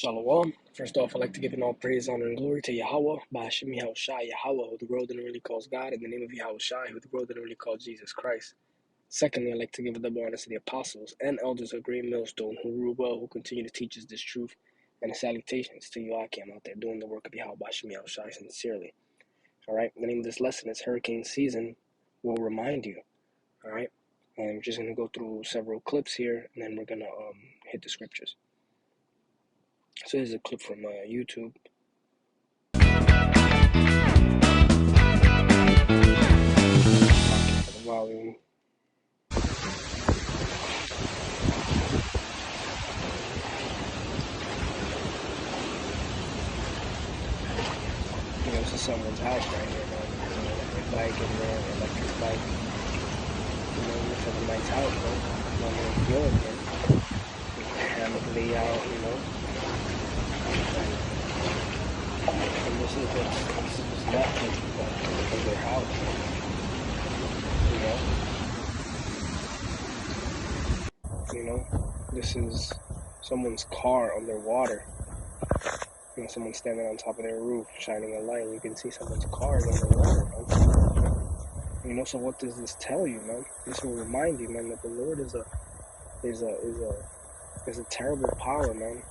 Shalom. First off, I'd like to give all praise, honor, and glory to Yahweh, Ba'ashim Yahushai, Yahweh, who the world didn't really calls God, in the name of Yahushai, who the world didn't really calls Jesus Christ. Secondly, I'd like to give a double honor to the apostles and elders of Great Millstone, who rule well, who continue to teach us this truth, and salutations to Joachim out there doing the work of Yahweh, Ba'ashim Yahushai, sincerely. All right, the name of this lesson is Hurricane Season Will Remind You. All right, and we're just going to go through several clips here, and then we're going to hit the scriptures. So here's a clip from YouTube. The volume. This is someone's house right here, man. Electric bike in there, electric bike. Looks like a nice house, bro. No more feeling it. Hammock layout, And this is what's left of their house, This is someone's car underwater. Someone standing on top of their roof, shining a light, and you can see someone's car underwater, man. So what does this tell you, man? This will remind you, man, that the Lord is a terrible power, man.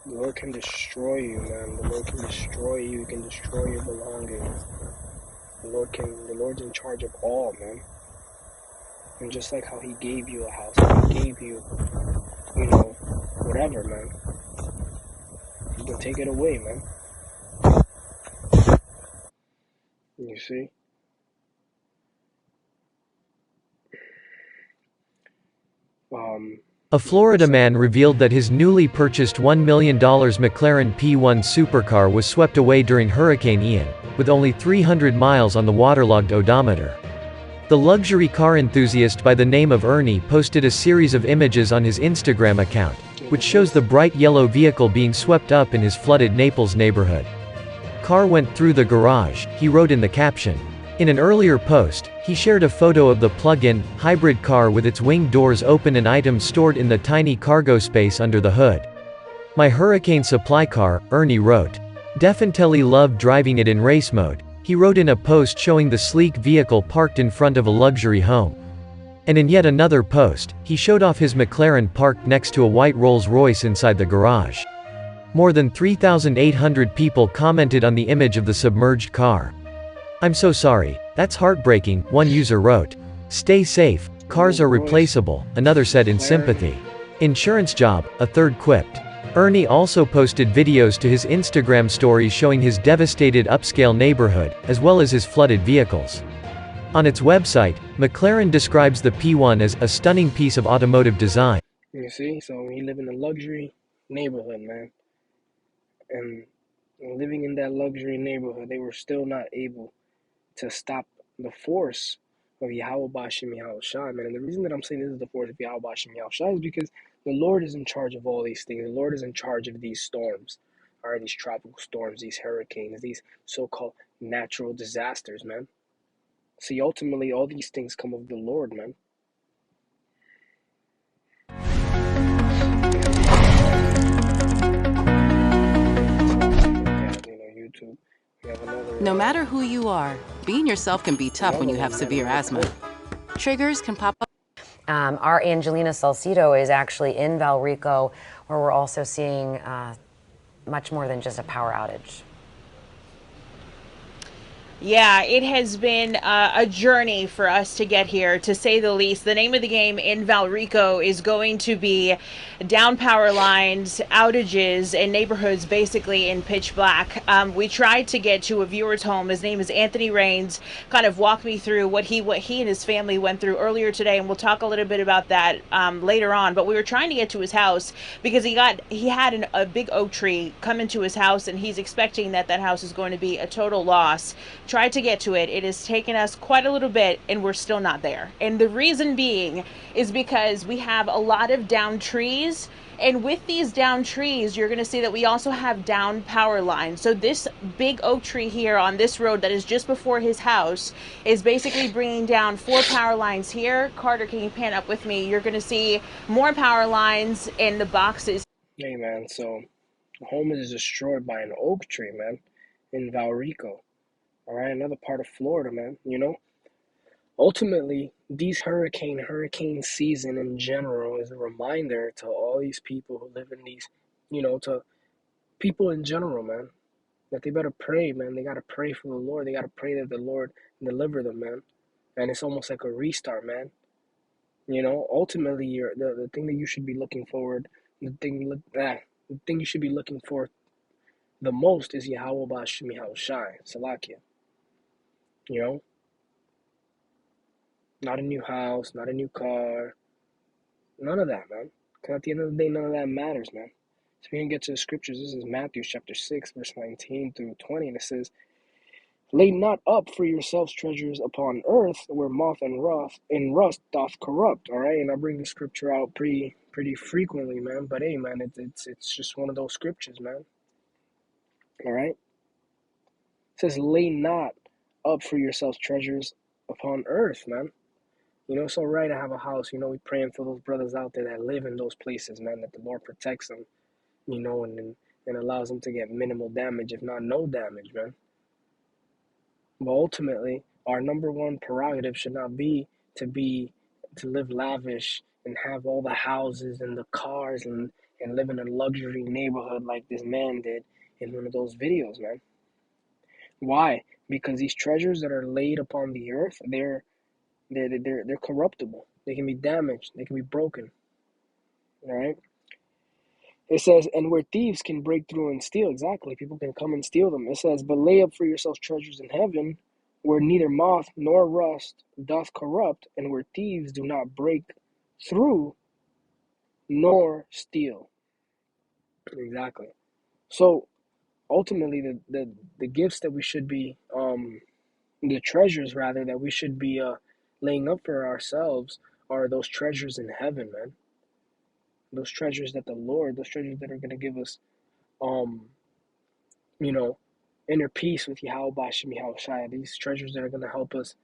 The Lord can destroy you, man. The Lord can destroy you. He can destroy your belongings. The Lord's in charge of all, man. And just like how He gave you a house, He gave you, whatever, man. He can take it away, man. You see? A Florida man revealed that his newly purchased $1 million McLaren P1 supercar was swept away during Hurricane Ian, with only 300 miles on the waterlogged odometer. The luxury car enthusiast by the name of Ernie posted a series of images on his Instagram account, which shows the bright yellow vehicle being swept up in his flooded Naples neighborhood. "Car went through the garage," he wrote in the caption. In an earlier post, he shared a photo of the plug-in, hybrid car with its wing doors open and items stored in the tiny cargo space under the hood. "My hurricane supply car," Ernie wrote. "Definitely loved driving it in race mode," he wrote in a post showing the sleek vehicle parked in front of a luxury home. And in yet another post, he showed off his McLaren parked next to a white Rolls-Royce inside the garage. More than 3,800 people commented on the image of the submerged car. "I'm so sorry, that's heartbreaking," one user wrote. "Stay safe, cars are replaceable," another said in sympathy. "Insurance job," a third quipped. Ernie also posted videos to his Instagram stories showing his devastated upscale neighborhood, as well as his flooded vehicles. On its website, McLaren describes the P1 as a stunning piece of automotive design. You see, so he lived in a luxury neighborhood, man. And living in that luxury neighborhood, they were still not able to stop the force of Yahweh Ba'ashim Yahushai, man. And the reason that I'm saying this is the force of Yahweh Ba'ashim Yahushai is because the Lord is in charge of all these things. The Lord is in charge of these storms, all right, these tropical storms, these hurricanes, these so-called natural disasters, man. See, ultimately, all these things come of the Lord, man. YouTube. No matter who you are, being yourself can be tough when you have severe asthma. Triggers can pop up. Our Angelina Salcido is actually in Valrico, where we're also seeing much more than just a power outage. Yeah, it has been a journey for us to get here, to say the least. The name of the game in Valrico is going to be down power lines, outages, and neighborhoods basically in pitch black. We tried to get to a viewer's home. His name is Anthony Rains. Kind of walk me through what he and his family went through earlier today, and we'll talk a little bit about that later on. But we were trying to get to his house because he had a big oak tree come into his house, and he's expecting that house is going to be a total loss. Tried to get to it. It has taken us quite a little bit, and we're still not there. And the reason being is because we have a lot of down trees, and with these down trees, you're going to see that we also have down power lines. So this big oak tree here on this road that is just before his house is basically bringing down 4 power lines here. Carter, can you pan up with me? You're going to see more power lines in the boxes. Hey, man, so the home is destroyed by an oak tree, man, in Valrico. All right, another part of Florida, man. Ultimately, hurricane season in general is a reminder to all these people who live in these, to people in general, man, that they better pray, man. They gotta pray for the Lord. They gotta pray that the Lord deliver them, man. And it's almost like a restart, man. Ultimately, the thing that you should be looking forward, the thing you should be looking for the most is Yahweh Bashim Yahushai, Salakia. You know, not a new house, not a new car, none of that, man. Because at the end of the day, none of that matters, man. So we can get to the scriptures. This is Matthew chapter 6, verse 19 through 20, and it says, "Lay not up for yourselves treasures upon earth, where moth and rust doth corrupt." All right, and I bring the scripture out pretty frequently, man. But hey, man, it's just one of those scriptures, man. All right, it says, "Lay not up for yourselves treasures upon earth," man. It's all right to have a house. We praying for those brothers out there that live in those places, man, that the Lord protects them, and allows them to get minimal damage, if not no damage, man. But ultimately, our number one prerogative should not be to live lavish and have all the houses and the cars and live in a luxury neighborhood like this man did in one of those videos, man. Why? Because these treasures that are laid upon the earth, they're corruptible. They can be damaged. They can be broken. All right. It says, and where thieves can break through and steal, exactly, people can come and steal them. It says, but lay up for yourselves treasures in heaven, where neither moth nor rust doth corrupt, and where thieves do not break through nor steal. Exactly. So ultimately, the gifts that we should be, the treasures rather that we should be laying up for ourselves are those treasures in heaven, man. Those treasures that those treasures that are going to give us, inner peace with Yahweh Bashim Yahushai. These treasures that are going to help us,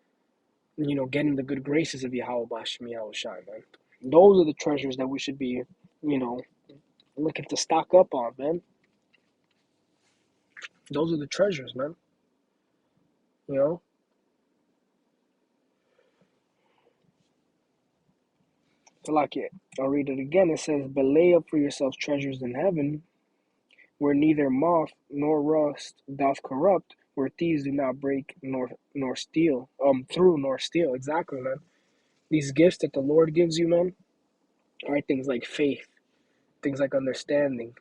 get in the good graces of Yahweh Bashim Yahushai, man. Those are the treasures that we should be, looking to stock up on, man. Those are the treasures, man. So like it, I'll read it again. It says, but lay up for yourselves treasures in heaven, where neither moth nor rust doth corrupt, where thieves do not break nor steal, through nor steal. Exactly, man. These gifts that the Lord gives you, man, are things like faith, things like understanding,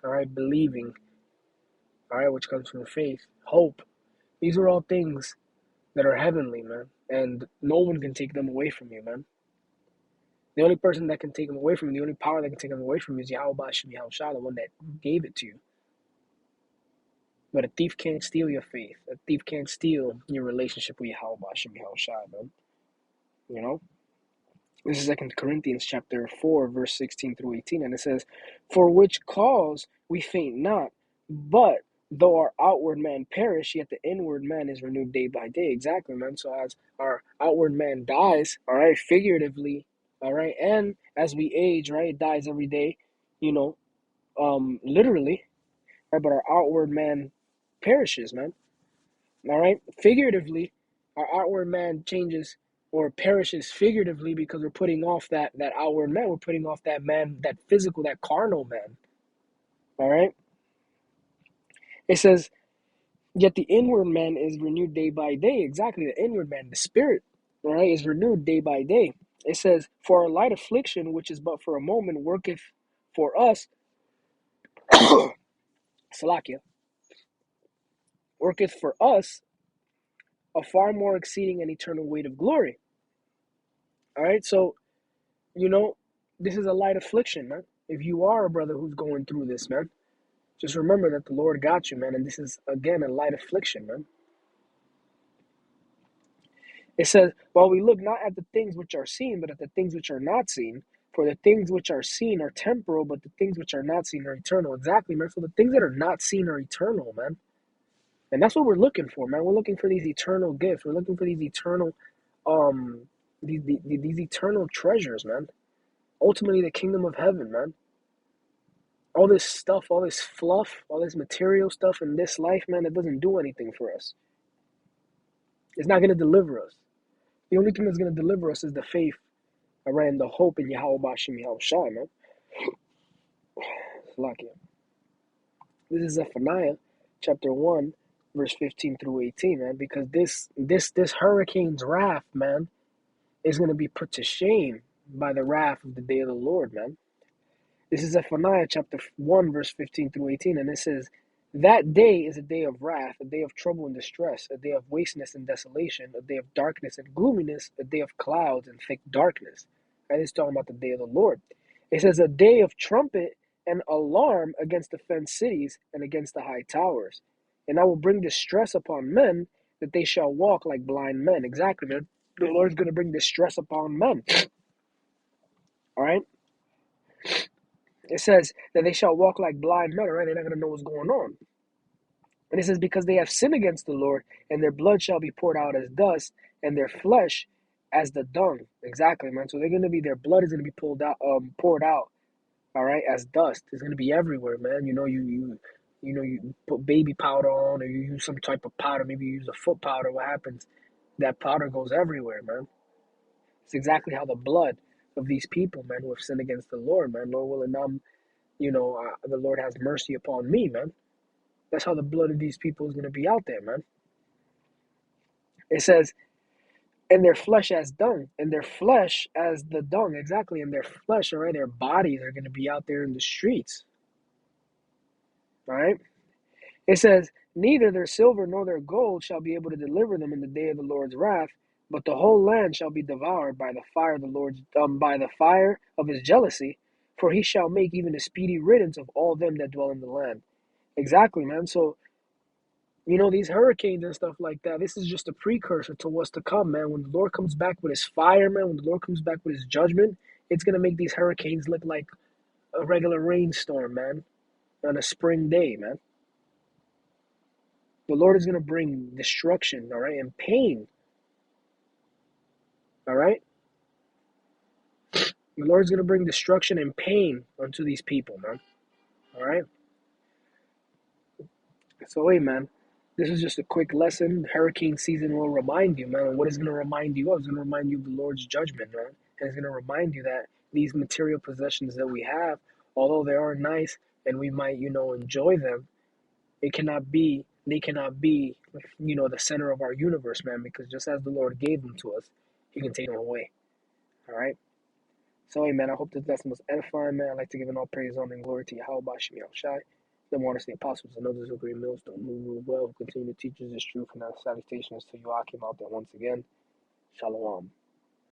all right, believing, all right, which comes from faith, hope. These are all things that are heavenly, man, and no one can take them away from you, man. The only person that can take them away from you, the only power that can take them away from you is Yahweh Bashim Yahushua, the one that gave it to you. But a thief can't steal your faith. A thief can't steal your relationship with Yahweh Bashim Yahushua, man. This is 2 Corinthians chapter 4, verse 16 through 18, and it says, for which cause we faint not, but though our outward man perish, yet the inward man is renewed day by day. Exactly, man. So as our outward man dies, all right, figuratively, all right, and as we age, right, it dies every day, literally, right, but our outward man perishes, man. All right, figuratively, our outward man changes or perishes figuratively because we're putting off that outward man. We're putting off that man, that physical, that carnal man. All right. It says, yet the inward man is renewed day by day. Exactly, the inward man, the spirit, all right, is renewed day by day. It says, for our light affliction, which is but for a moment, worketh for us, Salakia, worketh for us a far more exceeding and eternal weight of glory. All right, so, this is a light affliction, man. If you are a brother who's going through this, man, just remember that the Lord got you, man, and this is, again, a light affliction, man. It says, while we look not at the things which are seen, but at the things which are not seen, for the things which are seen are temporal, but the things which are not seen are eternal. Exactly, man. So the things that are not seen are eternal, man. And that's what we're looking for, man. We're looking for these eternal gifts. We're looking for these eternal, these eternal treasures, man. Ultimately, the kingdom of heaven, man. All this stuff, all this fluff, all this material stuff in this life, man, it doesn't do anything for us. It's not going to deliver us. The only thing that's going to deliver us is the faith, all right, and the hope in Yahweh Bashim Yahushua, man. Lucky. This is Zephaniah chapter 1, verse 15 through 18, man, because this hurricane's wrath, man, is going to be put to shame by the wrath of the day of the Lord, man. This is Zephaniah chapter 1, verse 15 through 18, and it says, that day is a day of wrath, a day of trouble and distress, a day of wasteness and desolation, a day of darkness and gloominess, a day of clouds and thick darkness. And it's talking about the day of the Lord. It says, a day of trumpet and alarm against the fenced cities and against the high towers. And I will bring distress upon men, that they shall walk like blind men. Exactly, man. The Lord's going to bring distress upon men. All right? It says that they shall walk like blind men, right? They're not going to know what's going on. And it says, because they have sinned against the Lord, and their blood shall be poured out as dust, and their flesh as the dung. Exactly, man. So they're going to be, their blood is going to be poured out, all right, as dust. It's going to be everywhere, man. You put baby powder on, or you use some type of powder. Maybe you use a foot powder. What happens? That powder goes everywhere, man. It's exactly how the blood of these people, man, who have sinned against the Lord, man. Lord willing, the Lord has mercy upon me, man. That's how the blood of these people is going to be out there, man. It says, and their flesh as dung, and their flesh as the dung, exactly, and their flesh, all right, their bodies are going to be out there in the streets, all right? It says, neither their silver nor their gold shall be able to deliver them in the day of the Lord's wrath, but the whole land shall be devoured by the fire of the Lord's, by the fire of his jealousy, for he shall make even a speedy riddance of all them that dwell in the land. Exactly, man. So, these hurricanes and stuff like that, this is just a precursor to what's to come, man. When the Lord comes back with his fire, man, when the Lord comes back with his judgment, it's going to make these hurricanes look like a regular rainstorm, man, on a spring day, man. The Lord is going to bring destruction, all right, and pain, all right? The Lord is going to bring destruction and pain unto these people, man, all right? So, hey, man, this is just a quick lesson. Hurricane season will remind you, man. And what is going to remind you of? It's going to remind you of the Lord's judgment, man. And it's going to remind you that these material possessions that we have, although they are nice and we might, enjoy them, they cannot be, the center of our universe, man. Because just as the Lord gave them to us, he can take them away. All right? So, hey, man, I hope this lesson was edifying, man. I'd like to give all praise, honor, and glory to Yahweh Bashim Yahushai. The waters, the apostles, and others who agree mills don't move well, who continue to teach us this truth, and our salutations to Joachim out there once again. Shalom.